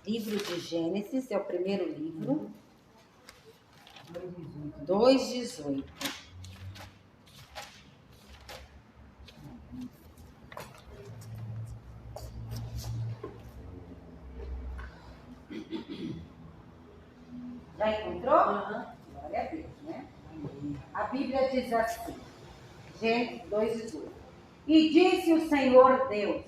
Livro de Gênesis, é o primeiro livro. 2:18. Já encontrou? Glória a Deus, né? A Bíblia diz assim, Gênesis 2:18. E disse o Senhor Deus,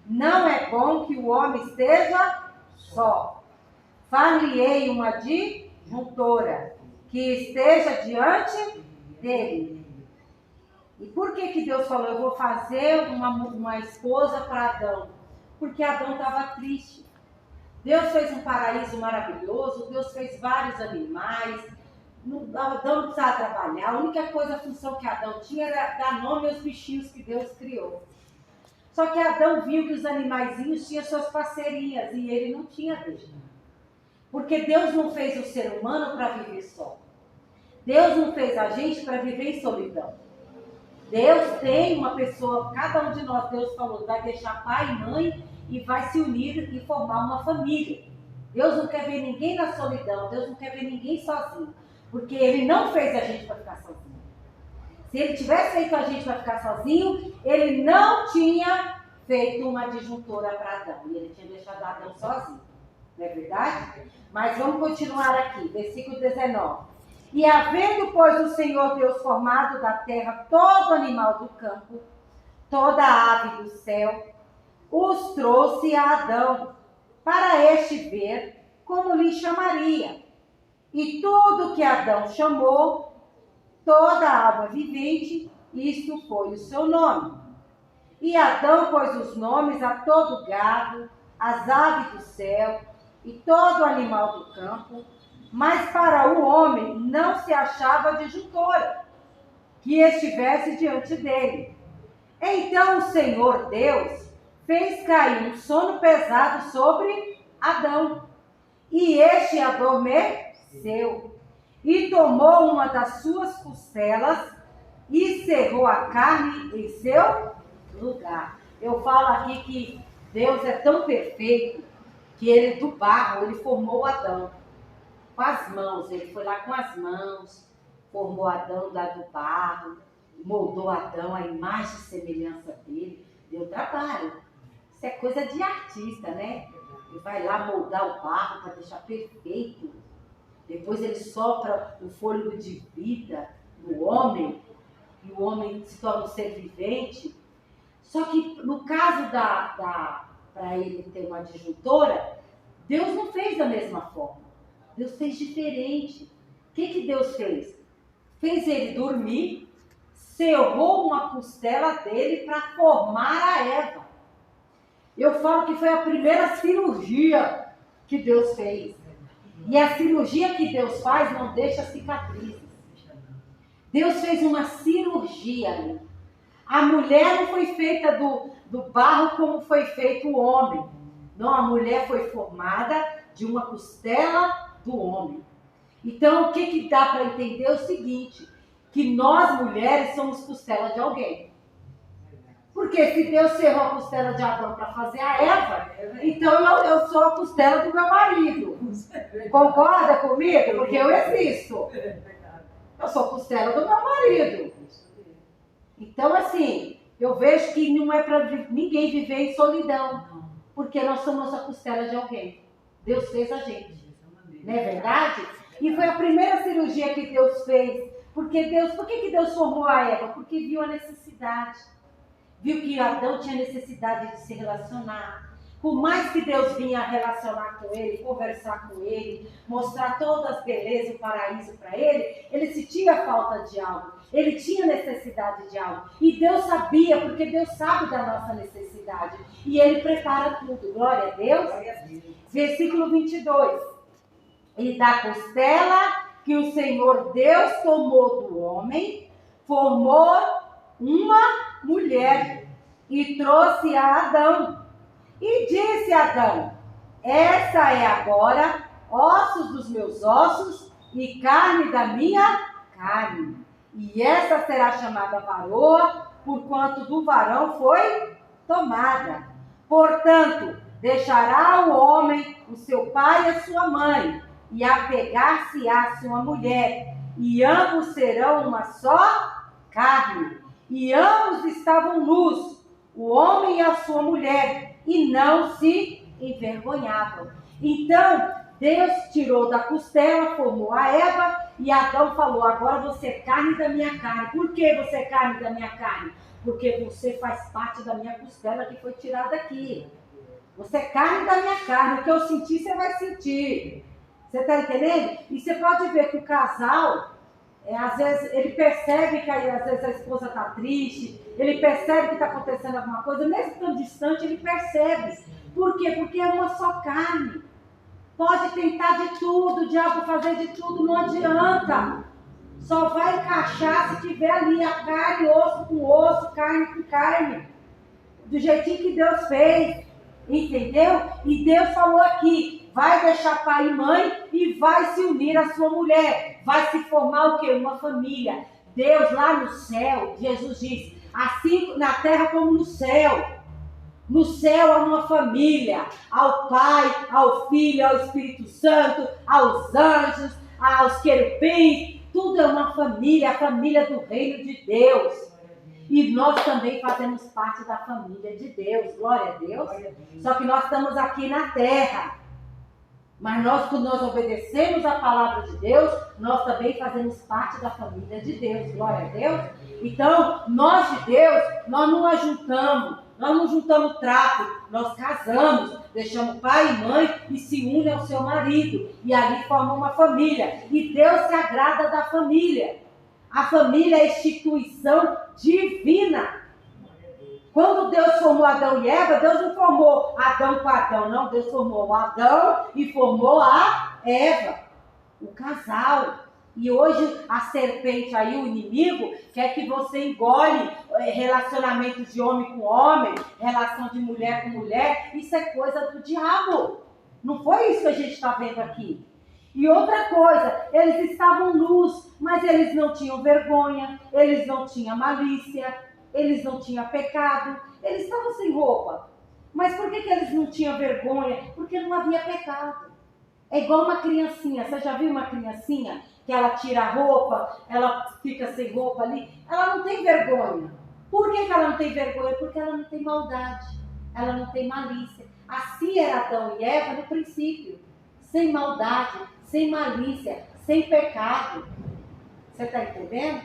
não é bom que o homem esteja só. Far-lhe-ei uma disjuntora que esteja diante dele. E por que Deus falou, eu vou fazer uma esposa para Adão? Porque Adão estava triste. Deus fez um paraíso maravilhoso, Deus fez vários animais, Adão não precisava trabalhar, a única coisa, a função que Adão tinha era dar nome aos bichinhos que Deus criou. Só que Adão viu que os animaizinhos tinham suas parcerias e ele não tinha dele. Porque Deus não fez o ser humano para viver só. Deus não fez a gente para viver em solidão. Deus tem uma pessoa, cada um de nós, Deus falou, vai deixar pai e mãe e vai se unir e formar uma família. Deus não quer ver ninguém na solidão, Deus não quer ver ninguém sozinho. Porque Ele não fez a gente para ficar sozinho. Se Ele tivesse feito a gente para ficar sozinho, Ele não tinha feito uma disjuntora para Adão. E Ele tinha deixado Adão sozinho. Não é verdade? Mas vamos continuar aqui, versículo 19. E havendo, pois, o Senhor Deus formado da terra todo animal do campo, toda ave do céu, os trouxe a Adão, para este ver como lhe chamaria. E tudo que Adão chamou, toda água vivente, isto foi o seu nome. E Adão pôs os nomes a todo gado, as aves do céu e todo animal do campo, mas para o homem não se achava disjuntora que estivesse diante dele. Então o Senhor Deus fez cair um sono pesado sobre Adão, e este adormeceu, e tomou uma das suas costelas e cerrou a carne em seu lugar. Eu falo aqui que Deus é tão perfeito que ele do barro, ele formou Adão com as mãos, ele foi lá com as mãos, formou Adão lá do barro, moldou Adão à imagem e semelhança dele, deu trabalho. Isso é coisa de artista, né? Ele vai lá moldar o barro para deixar perfeito. Depois ele sopra o fôlego de vida no homem, e o homem se torna um ser vivente. Só que no caso para ele ter uma disjuntora, Deus não fez da mesma forma. Deus fez diferente. O que Deus fez? Fez ele dormir, cerrou uma costela dele para formar a Eva. Eu falo que foi a primeira cirurgia que Deus fez. E a cirurgia que Deus faz não deixa cicatrizes. Deus fez uma cirurgia ali. A mulher não foi feita do barro como foi feito o homem. Não, a mulher foi formada de uma costela do homem. Então, o que dá para entender é o seguinte, que nós mulheres somos costela de alguém. Porque se Deus cerrou a costela de Adão para fazer a Eva, então eu sou a costela do meu marido. Concorda comigo? Porque eu existo. Eu sou a costela do meu marido. Então, assim, eu vejo que não é para ninguém viver em solidão. Porque nós somos a costela de alguém. Deus fez a gente. Não é verdade? E foi a primeira cirurgia que Deus fez. Por que Deus formou a Eva? Porque viu a necessidade. Viu que Adão tinha necessidade de se relacionar. Por mais que Deus vinha relacionar com ele, conversar com ele, mostrar todas as belezas e o paraíso para ele, ele sentia falta de algo. Ele tinha necessidade de algo. E Deus sabia, porque Deus sabe da nossa necessidade. E ele prepara tudo. Glória a Deus. Versículo 22. E da costela que o Senhor Deus tomou do homem, formou uma mulher e trouxe a Adão. E disse Adão, essa é agora ossos dos meus ossos e carne da minha carne. E essa será chamada varoa, porquanto do varão foi tomada. Portanto, deixará o homem o pai e a sua mãe, e apegar-se-á a sua mulher, e ambos serão uma só carne. E ambos estavam nus, o homem e a sua mulher, e não se envergonhavam. Então, Deus tirou da costela, formou a Eva, e Adão falou: agora você é carne da minha carne. Por que você é carne da minha carne? Porque você faz parte da minha costela que foi tirada aqui. Você é carne da minha carne, o que eu sentir, você vai sentir. Você está entendendo? E você pode ver que o casal, às vezes, ele percebe que às vezes a esposa está triste, ele percebe que está acontecendo alguma coisa, mesmo tão distante, ele percebe. Por quê? Porque é uma só carne. Pode tentar de tudo, o diabo fazer de tudo, não adianta. Só vai encaixar se tiver ali a carne, osso com osso, carne com carne. Do jeitinho que Deus fez. Entendeu? E Deus falou aqui: vai deixar pai e mãe e vai se unir à sua mulher. Vai se formar o quê? Uma família. Deus lá no céu, Jesus diz, assim na terra como no céu. No céu há uma família, ao Pai, ao Filho, ao Espírito Santo, aos anjos, aos querubins, tudo é uma família, a família do reino de Deus. E nós também fazemos parte da família de Deus, glória a Deus. Só que nós estamos aqui na terra. Mas nós, quando nós obedecemos a palavra de Deus, nós também fazemos parte da família de Deus, glória a Deus. Então, nós de Deus, nós não ajuntamos. Nós não juntamos trapo, nós casamos, deixamos pai e mãe e se unem ao seu marido. E ali formam uma família. E Deus se agrada da família. A família é a instituição divina. Quando Deus formou Adão e Eva, Deus não formou Adão com Adão, não. Deus formou Adão e formou a Eva, o casal. E hoje a serpente aí, o inimigo, quer que você engole relacionamentos de homem com homem, relação de mulher com mulher. Isso é coisa do diabo. Não foi isso que a gente está vendo aqui. E outra coisa, eles estavam nus, mas eles não tinham vergonha, eles não tinham malícia, eles não tinham pecado, eles estavam sem roupa. Mas por que eles não tinham vergonha? Porque não havia pecado. É igual uma criancinha. Você já viu uma criancinha que ela tira a roupa, ela fica sem roupa ali? Ela não tem vergonha. Por que ela não tem vergonha? Porque ela não tem maldade, ela não tem malícia. Assim era Adão e Eva no princípio. Sem maldade, sem malícia, sem pecado. Você está entendendo?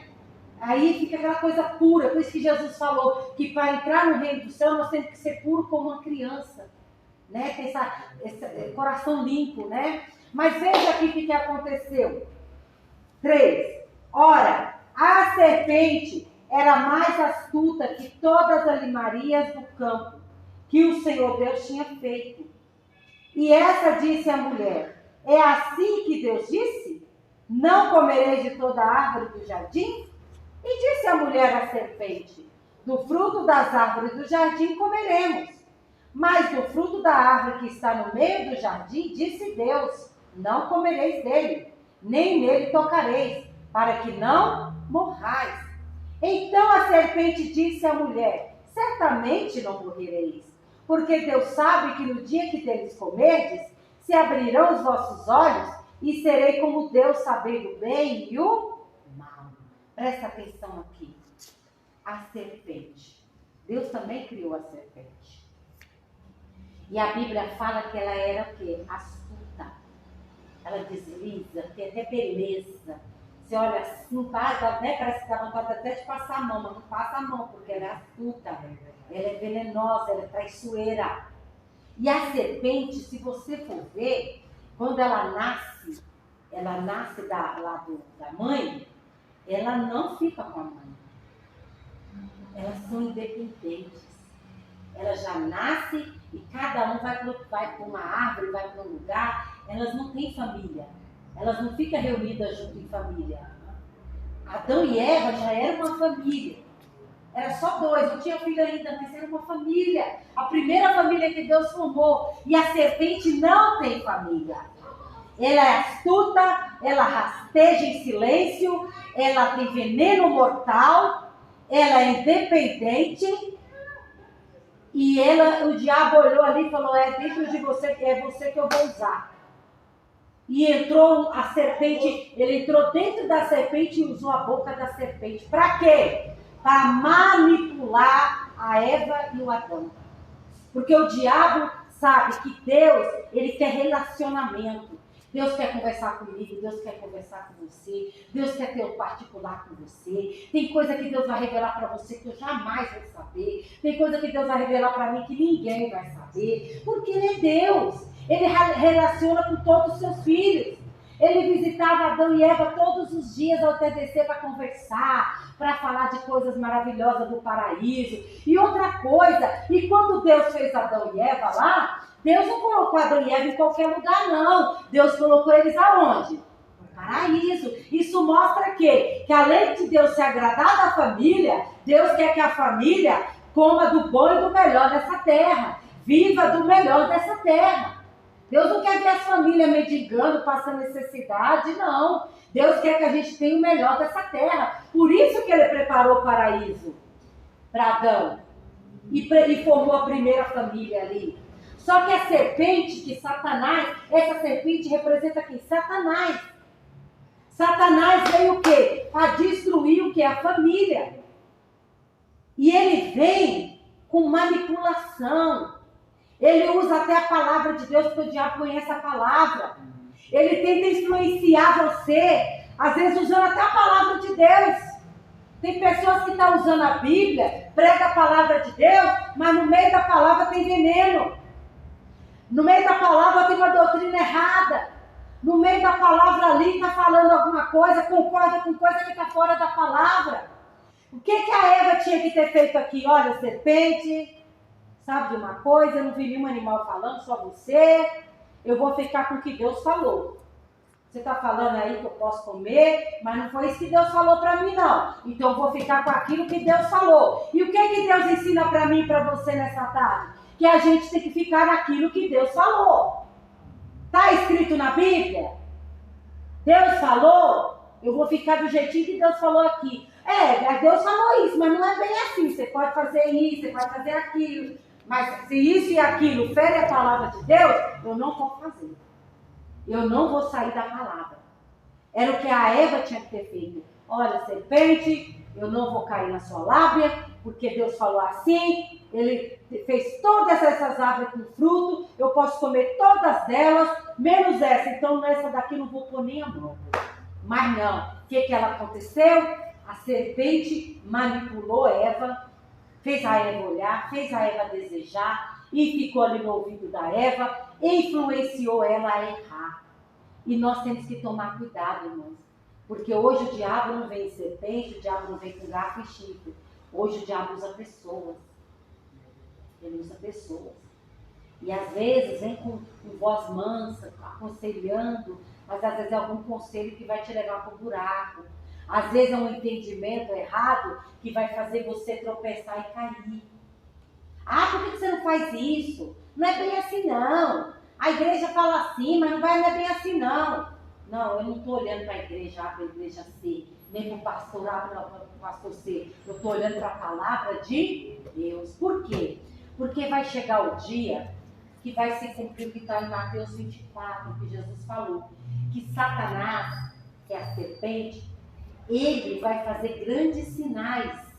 Aí fica aquela coisa pura. Por isso que Jesus falou que para entrar no reino do céu nós temos que ser puro como uma criança. Né? Tem esse coração limpo, né? Mas veja aqui o que aconteceu. 3. Ora, a serpente era mais astuta que todas as limarias do campo que o Senhor Deus tinha feito. E essa disse à mulher: é assim que Deus disse? Não comereis de toda a árvore do jardim? E disse a mulher à serpente: do fruto das árvores do jardim comeremos. Mas do fruto da árvore que está no meio do jardim, disse Deus: não comereis dele, nem nele tocareis, para que não morrais. Então a serpente disse à mulher: certamente não morrereis, porque Deus sabe que no dia que deles comerdes, se abrirão os vossos olhos, e serei como Deus, sabendo o bem e o mal. Presta atenção aqui. A serpente. Deus também criou a serpente. E a Bíblia fala que ela era o quê? Astuta. Ela desliza, tem até beleza. Você olha assim, né? Parece que dá vontade até de passar a mão, mas não passa a mão, porque ela é astuta. Ela é venenosa, ela é traiçoeira. E a serpente, se você for ver, quando ela nasce da mãe, ela não fica com a mãe. Elas são independentes. Ela já nasce e cada um vai para uma árvore, vai para um lugar. Elas não têm família. Elas não ficam reunidas junto em família. Adão e Eva já eram uma família. Era só 2, não tinha filho ainda, mas era uma família. A primeira família que Deus formou. E a serpente não tem família. Ela é astuta, ela rasteja em silêncio, ela tem veneno mortal, ela é independente. E o diabo olhou ali e falou: é dentro de você, é você que eu vou usar. E entrou a serpente, ele entrou dentro da serpente e usou a boca da serpente. Para quê? Para manipular a Eva e o Adão. Porque o diabo sabe que Deus, ele quer relacionamento. Deus quer conversar comigo, Deus quer conversar com você, Deus quer ter um particular com você. Tem coisa que Deus vai revelar para você que eu jamais vou saber. Tem coisa que Deus vai revelar para mim que ninguém vai saber. Porque Ele é Deus. Ele relaciona com todos os seus filhos. Ele visitava Adão e Eva todos os dias ao atardecer para conversar, para falar de coisas maravilhosas do paraíso. E outra coisa, e quando Deus fez Adão e Eva lá, Deus não colocou Adão e Eva em qualquer lugar, não. Deus colocou eles aonde? No paraíso. Isso mostra que além de Deus se agradar da família, Deus quer que a família coma do bom e do melhor dessa terra. Viva do melhor dessa terra. Deus não quer ver as famílias mendigando, passando necessidade, não. Deus quer que a gente tenha o melhor dessa terra. Por isso que Ele preparou o paraíso para Adão. E formou a primeira família ali. Só que a serpente, que Satanás, essa serpente representa quem? Satanás. Satanás veio o quê? A destruir o quê? A família. E ele vem com manipulação. Ele usa até a palavra de Deus, porque o diabo conhece a palavra. Ele tenta influenciar você, às vezes usando até a palavra de Deus. Tem pessoas que estão usando a Bíblia, prega a palavra de Deus, mas no meio da palavra tem veneno. No meio da palavra tem uma doutrina errada. No meio da palavra ali está falando alguma coisa, concorda com coisa que está fora da palavra. O que a Eva tinha que ter feito aqui? Olha, serpente... Sabe de uma coisa? Eu não vi nenhum animal falando, só você. Eu vou ficar com o que Deus falou. Você está falando aí que eu posso comer, mas não foi isso que Deus falou para mim, não. Então eu vou ficar com aquilo que Deus falou. E o que Deus ensina para mim e para você nessa tarde? Que a gente tem que ficar naquilo que Deus falou. Está escrito na Bíblia? Deus falou, eu vou ficar do jeitinho que Deus falou aqui. Deus falou isso, mas não é bem assim. Você pode fazer isso, você pode fazer aquilo. Mas se isso e aquilo fere a palavra de Deus, eu não vou fazer. Eu não vou sair da palavra. Era o que a Eva tinha que ter feito. Olha, serpente, eu não vou cair na sua lábia, porque Deus falou assim. Ele fez todas essas árvores com fruto. Eu posso comer todas delas, menos essa. Então nessa daqui eu não vou pôr nem a mão. Mas não. O que ela aconteceu? A serpente manipulou Eva. Fez a Eva olhar, fez a Eva desejar e ficou ali no ouvido da Eva, influenciou ela a errar. E nós temos que tomar cuidado, irmãos, porque hoje o diabo não vem em serpente, o diabo não vem com garfo e chifre. Hoje o diabo usa pessoas. Ele usa pessoas. E às vezes vem com voz mansa, aconselhando, mas às vezes é algum conselho que vai te levar para o buraco. Às vezes é um entendimento errado que vai fazer você tropeçar e cair. Por que você não faz isso? Não é bem assim não. A igreja fala assim, mas não é bem assim não. Não, eu não estou olhando para a igreja A, para a igreja C, nem para o pastor A, para o pastor C. Eu estou olhando para a palavra de Deus. Por quê? Porque vai chegar o dia que vai se cumprir o que está em Mateus 24, que Jesus falou. Que Satanás, que é a serpente, ele vai fazer grandes sinais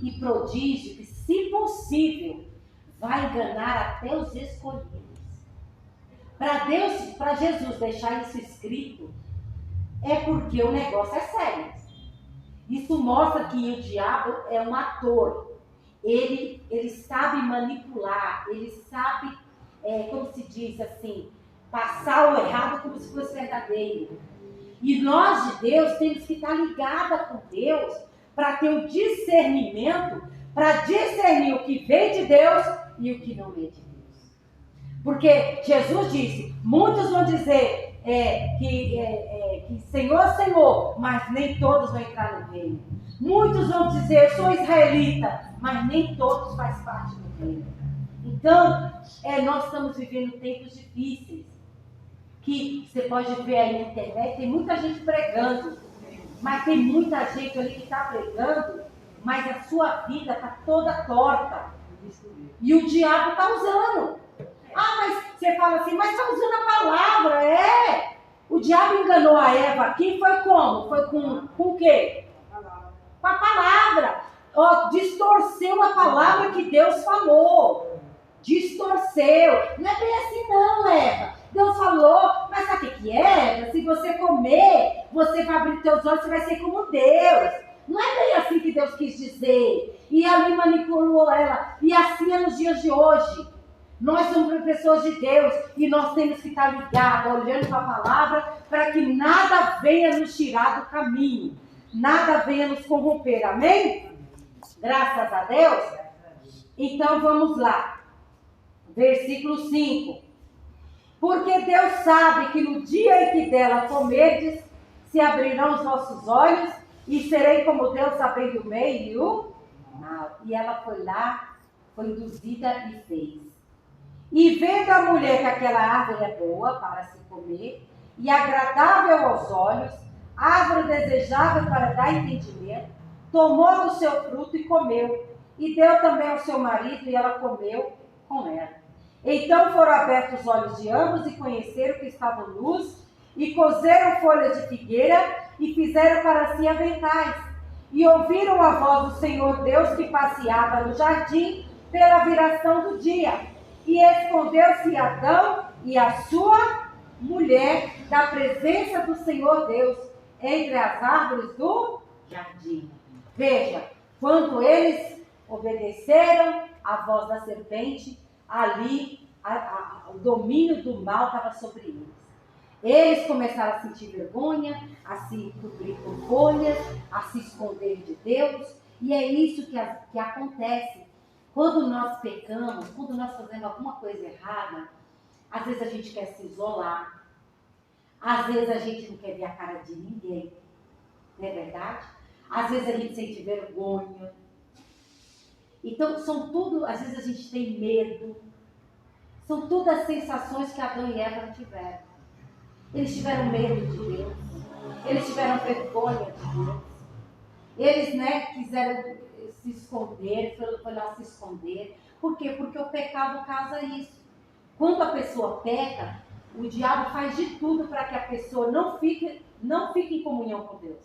e prodígios que, se possível, vai enganar até os escolhidos. Para Jesus deixar isso escrito, é porque o negócio é sério. Isso mostra que o diabo é um ator. Ele sabe manipular, ele sabe, como se diz assim, passar o errado como se fosse verdadeiro. E nós de Deus temos que estar ligados com Deus para ter o discernimento, para discernir o que vem de Deus e o que não vem de Deus. Porque Jesus disse, muitos vão dizer que Senhor, Senhor, mas nem todos vão entrar no reino. Muitos vão dizer, eu sou israelita, mas nem todos fazem parte do reino. Então, nós estamos vivendo tempos difíceis. Que você pode ver aí na internet, tem muita gente pregando, mas tem muita gente ali que está pregando, mas a sua vida está toda torta. E o diabo está usando. Mas você fala assim, mas está usando a palavra, O diabo enganou a Eva aqui, foi como? Foi com o quê? Com a palavra. Distorceu a palavra que Deus falou. Distorceu. Não é bem assim não, Eva. Deus falou, mas sabe o que é, Eva? Se você comer, você vai abrir teus olhos, você vai ser como Deus. Não é bem assim que Deus quis dizer. E ali manipulou ela. E assim é nos dias de hoje. Nós somos pessoas de Deus e nós temos que estar ligados, olhando para a palavra, para que nada venha nos tirar do caminho. Nada venha nos corromper. Amém? Graças a Deus. Então vamos lá. Versículo 5. Porque Deus sabe que no dia em que dela comerdes, se abrirão os vossos olhos e serei como Deus, sabendo o bem e o mal. E ela foi lá, foi induzida e fez. E vendo a mulher que aquela árvore é boa para se comer e agradável aos olhos, árvore desejável para dar entendimento, tomou do seu fruto e comeu. E deu também ao seu marido e ela comeu com ela. Então foram abertos os olhos de ambos e conheceram que estavam nus, e coseram folhas de figueira e fizeram para si aventais. E ouviram a voz do Senhor Deus que passeava no jardim pela viração do dia. E escondeu-se Adão e a sua mulher da presença do Senhor Deus entre as árvores do jardim. Veja, quando eles obedeceram à voz da serpente, ali o domínio do mal estava sobre eles. Eles começaram a sentir vergonha, a se cobrir com folhas, a se esconder de Deus. E é isso que acontece. Quando nós pecamos, quando nós fazemos alguma coisa errada, às vezes a gente quer se isolar. Às vezes a gente não quer ver a cara de ninguém. Não é verdade? Às vezes a gente sente vergonha. Então, são tudo, às vezes a gente tem medo. São todas as sensações que Adão e Eva tiveram. Eles tiveram medo de Deus. Eles tiveram vergonha de Deus. Eles, quiseram se esconder, foi lá se esconder. Por quê? Porque o pecado causa isso. Quando a pessoa peca, o diabo faz de tudo para que a pessoa não fique em comunhão com Deus.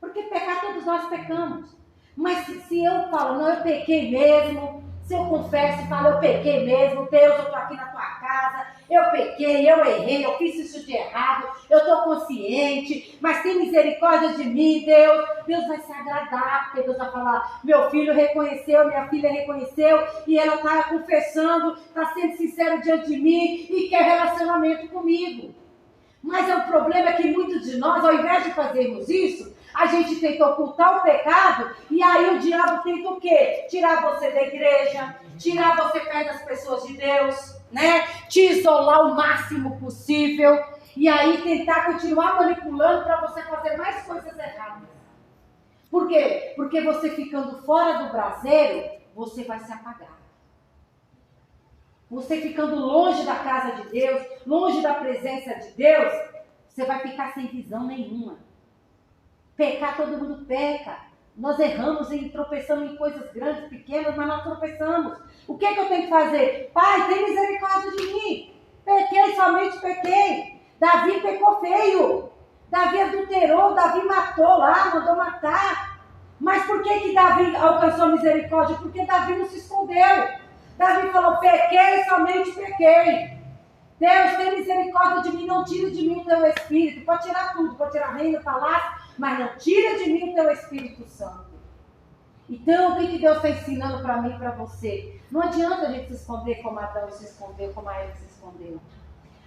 Porque pecar, todos nós pecamos. Mas se eu falo, não, eu pequei mesmo, se eu confesso e falo, eu pequei mesmo, Deus, eu estou aqui na tua casa, eu pequei, eu errei, eu fiz isso de errado, eu estou consciente, mas tem misericórdia de mim, Deus. Deus vai se agradar, porque Deus vai falar, meu filho reconheceu, minha filha reconheceu, e ela está confessando, está sendo sincera diante de mim e quer relacionamento comigo. Mas o problema é que muitos de nós, ao invés de fazermos isso, a gente tenta ocultar o pecado e aí o diabo tenta o quê? Tirar você da igreja, tirar você perto das pessoas de Deus, te isolar o máximo possível e aí tentar continuar manipulando para você fazer mais coisas erradas. Por quê? Porque você ficando fora do braseiro, você vai se apagar. Você ficando longe da casa de Deus, longe da presença de Deus, você vai ficar sem visão nenhuma. Pecar, todo mundo peca. Nós erramos e tropeçamos em coisas grandes, pequenas, mas nós tropeçamos. O que eu tenho que fazer? Pai, tem misericórdia de mim. Pequei, somente pequei. Davi pecou feio. Davi adulterou, Davi matou lá, mandou matar. Mas por que Davi alcançou misericórdia? Porque Davi não se escondeu. Davi falou, pequei, somente pequei. Deus, tem misericórdia de mim, não tire de mim o teu Espírito. Pode tirar tudo, pode tirar reino, palácio, mas não tira de mim o teu Espírito Santo. Então, o que Deus está ensinando para mim e para você? Não adianta a gente se esconder como Adão se escondeu, como a Eva se escondeu.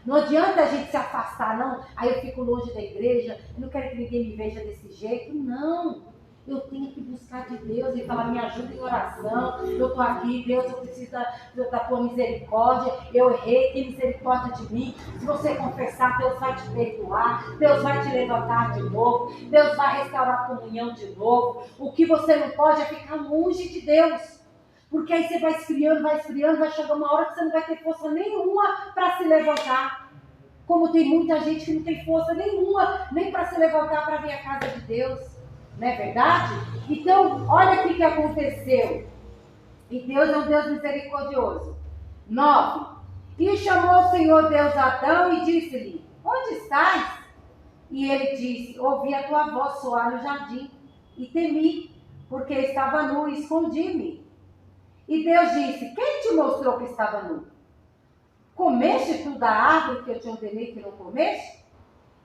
Não adianta a gente se afastar, não. Aí eu fico longe da igreja, eu não quero que ninguém me veja desse jeito. Não. Eu tenho que buscar de Deus e falar, me ajuda em oração. Eu estou aqui, Deus, eu preciso da tua misericórdia. Eu errei, tem misericórdia de mim. Se você confessar, Deus vai te perdoar. Deus vai te levantar de novo. Deus vai restaurar a comunhão de novo. O que você não pode é ficar longe de Deus. Porque aí você vai esfriando, vai chegar uma hora que você não vai ter força nenhuma para se levantar. Como tem muita gente que não tem força nenhuma, nem para se levantar para vir à casa de Deus. Não é verdade? Então, olha o que aconteceu. E Deus é um Deus misericordioso. 9. E chamou o Senhor Deus a Adão e disse-lhe, onde estás? E ele disse: ouvi a tua voz soar no jardim e temi, porque estava nu e escondi-me. E Deus disse: quem te mostrou que estava nu? Comeste tu da árvore que eu te ordenei que não comeste?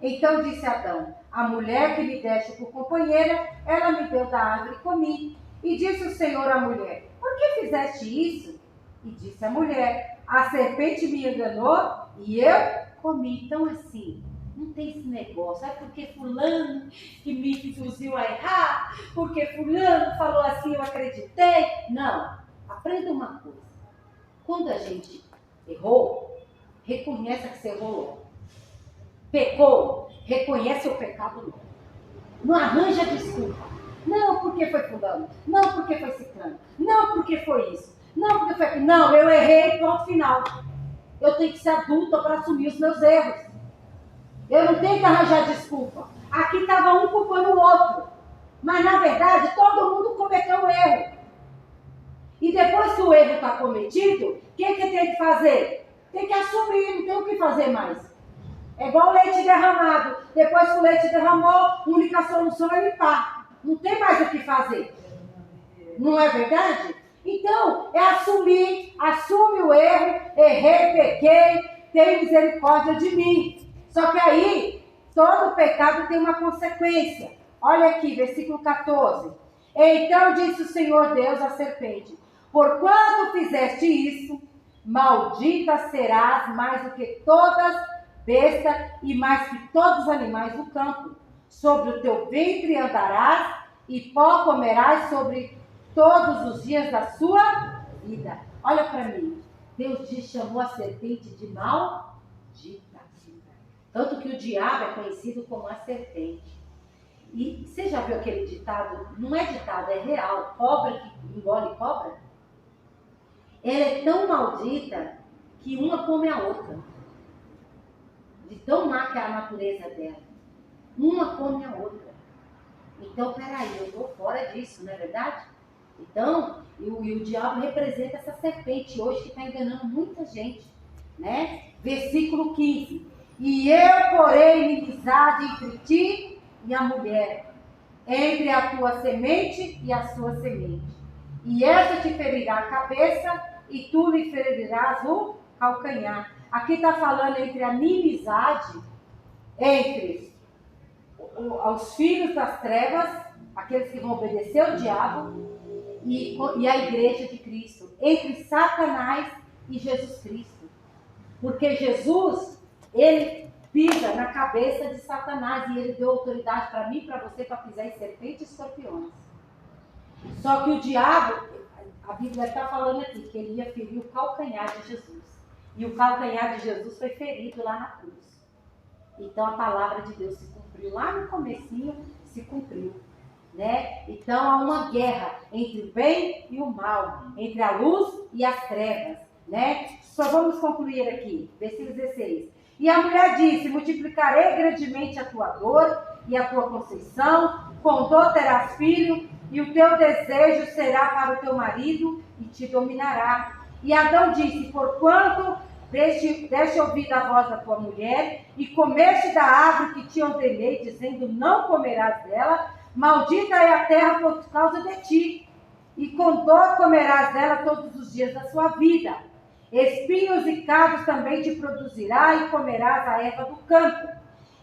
Então disse Adão: a mulher que me deste por companheira, ela me deu da árvore e comi. E disse o Senhor à mulher: por que fizeste isso? E disse a mulher: a serpente me enganou e eu comi. Então assim, não tem esse negócio, é porque fulano que me induziu a errar, porque fulano falou assim, eu acreditei. Não, aprenda uma coisa. Quando a gente errou, reconheça que você errou. Pecou, reconhece o pecado logo. Não arranja desculpa. Não, porque foi fulano. Não, porque foi ciclano. Não, porque foi isso. Não, porque foi aquilo. Não, eu errei, ponto final. Eu tenho que ser adulta para assumir os meus erros. Eu não tenho que arranjar desculpa. Aqui estava um culpando o outro. Mas, na verdade, todo mundo cometeu o erro. E depois que o erro está cometido, o que tem que fazer? Tem que assumir, não tem o que fazer mais. É igual o leite derramado. Depois que o leite derramou, a única solução é limpar. Não tem mais o que fazer. Não é verdade? Então, é assumir. Assume o erro. Errei, pequei. Tem misericórdia de mim. Só que aí, todo pecado tem uma consequência. Olha aqui, versículo 14. Então disse o Senhor Deus à serpente: porquanto fizeste isso, maldita serás mais do que todas besta e mais que todos os animais do campo. Sobre o teu ventre andarás e pó comerás sobre todos os dias da sua vida. Olha para mim. Deus chamou a serpente de maldita. Tanto que o diabo é conhecido como a serpente. E você já viu aquele ditado? Não é ditado, é real. Cobra que engole cobra. Ela é tão maldita que uma come a outra. De tão má que é a natureza dela. Uma come a outra. Então, peraí, eu estou fora disso, não é verdade? Então, e o diabo representa essa serpente hoje que está enganando muita gente, né? Versículo 15. E eu porei inimizade entre ti e a mulher, entre a tua semente e a sua semente. E essa te ferirá a cabeça e tu lhe ferirás o calcanhar. Aqui está falando entre a inimizade entre os filhos das trevas, aqueles que vão obedecer ao diabo, e a igreja de Cristo, entre Satanás e Jesus Cristo. Porque Jesus, ele pisa na cabeça de Satanás e ele deu autoridade para mim e para você para pisar em serpentes e escorpiões. Só que o diabo, a Bíblia está falando aqui, que ele ia ferir o calcanhar de Jesus. E o calcanhar de Jesus foi ferido lá na cruz. Então a palavra de Deus se cumpriu. Lá no comecinho se cumpriu. Né? Então há uma guerra entre o bem e o mal, entre a luz e as trevas. Né? Só vamos concluir aqui, versículo 16. E a mulher disse: multiplicarei grandemente a tua dor e a tua conceição, com dor terás filho, e o teu desejo será para o teu marido, e te dominará. E Adão disse: porquanto deste ouvir a voz da tua mulher, e comeste da árvore que te ordenei, dizendo: não comerás dela, maldita é a terra por causa de ti, e com dor comerás dela todos os dias da sua vida. Espinhos e cardos também te produzirá, e comerás a erva do campo.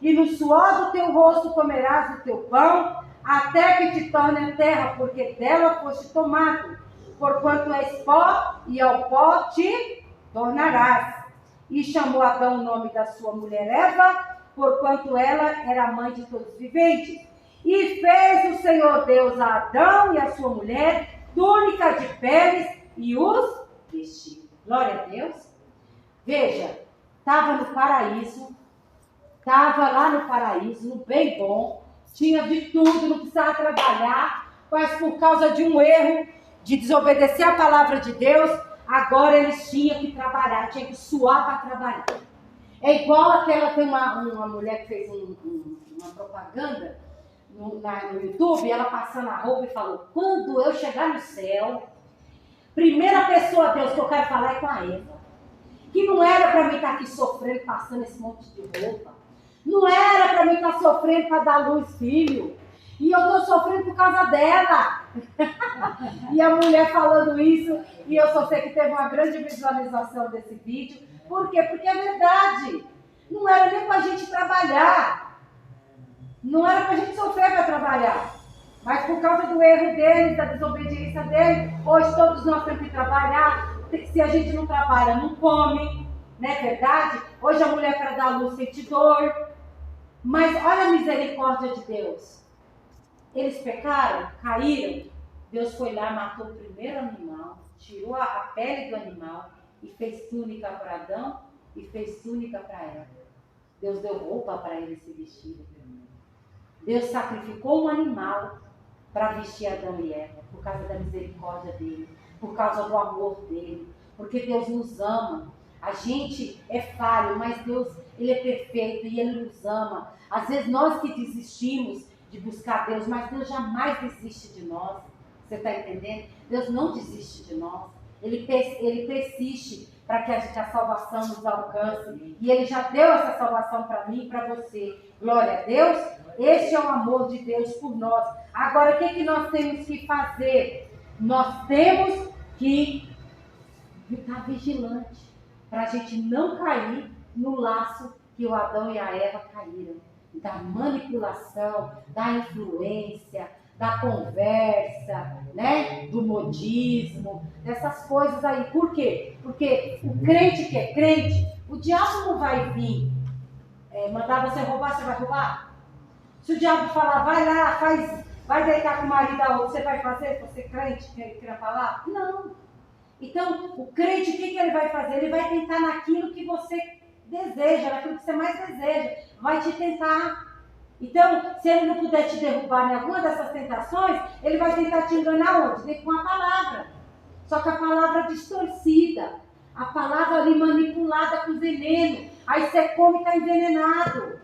E no suor do teu rosto comerás o teu pão, até que te torne a terra, porque dela foste tomado. Porquanto és pó, e ao pó te tornarás. E chamou Adão o nome da sua mulher Eva, porquanto ela era mãe de todos os viventes. E fez o Senhor Deus a Adão e a sua mulher túnica de peles e os vestiu. Glória a Deus. Veja, estava no paraíso, estava lá no paraíso, no bem bom, tinha de tudo, não precisava trabalhar, mas por causa de um erro, de desobedecer a palavra de Deus, agora eles tinham que trabalhar, tinham que suar para trabalhar. É igual aquela, tem uma mulher que fez uma propaganda no YouTube, ela passando a roupa e falou: quando eu chegar no céu, primeira pessoa, Deus, que eu quero falar é com a Eva. Que não era para mim estar aqui sofrendo, passando esse monte de roupa. Não era para mim estar sofrendo para dar luz, filho. E eu estou sofrendo por causa dela. E a mulher falando isso, e eu só sei que teve uma grande visualização desse vídeo. Por quê? Porque é verdade. Não era nem para a gente trabalhar. Não era para a gente sofrer para trabalhar. Mas por causa do erro deles, da desobediência deles, hoje todos nós temos que trabalhar. Se a gente não trabalha, não come. Não é verdade? Hoje a mulher para dar luz sente dor. Mas olha a misericórdia de Deus. Eles pecaram, caíram. Deus foi lá, matou o primeiro animal, tirou a pele do animal e fez túnica para Adão e fez túnica para Eva. Deus deu roupa para eles se vestirem. Deus sacrificou um animal para vestir Adão e Eva, por causa da misericórdia dele, por causa do amor dele, porque Deus nos ama. A gente é falho, mas Deus, ele é perfeito e ele nos ama. Às vezes nós que desistimos de buscar Deus, mas Deus jamais desiste de nós. Você está entendendo? Deus não desiste de nós. Ele persiste para que a salvação nos alcance. E Ele já deu essa salvação para mim e para você. Glória a Deus. Este é o amor de Deus por nós. Agora, o que nós temos que fazer? Nós temos que estar vigilante para a gente não cair no laço que o Adão e a Eva caíram. Da manipulação, da influência, da conversa, né? Do modismo, dessas coisas aí. Por quê? Porque o crente que é crente, o diabo não vai vir mandar você roubar, você vai roubar? Se o diabo falar, vai lá, vai deitar com o marido da outra, você vai fazer? Você crente, quer falar? Não. Então, o crente, o que ele vai fazer? Ele vai tentar naquilo que você deseja, naquilo que você mais deseja. Vai te tentar. Então, se ele não puder te derrubar em alguma dessas tentações, ele vai tentar te enganar onde? Com a palavra. Só que a palavra distorcida, a palavra ali manipulada com veneno. Aí você come e está envenenado.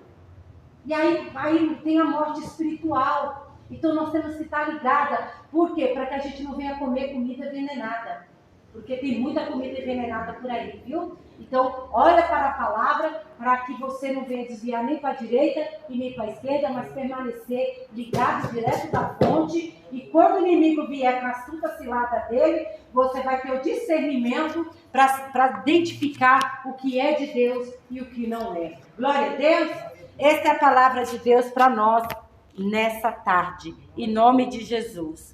E aí tem a morte espiritual. Então nós temos que estar ligada. Por quê? Para que a gente não venha comer comida envenenada. Porque tem muita comida envenenada por aí, viu? Então, olha para a palavra, para que você não venha desviar nem para a direita e nem para a esquerda, mas permanecer ligado direto da fonte. E quando o inimigo vier com a astuta cilada dele, você vai ter o discernimento para identificar o que é de Deus e o que não é. Glória a Deus! Essa é a palavra de Deus para nós nessa tarde. Em nome de Jesus.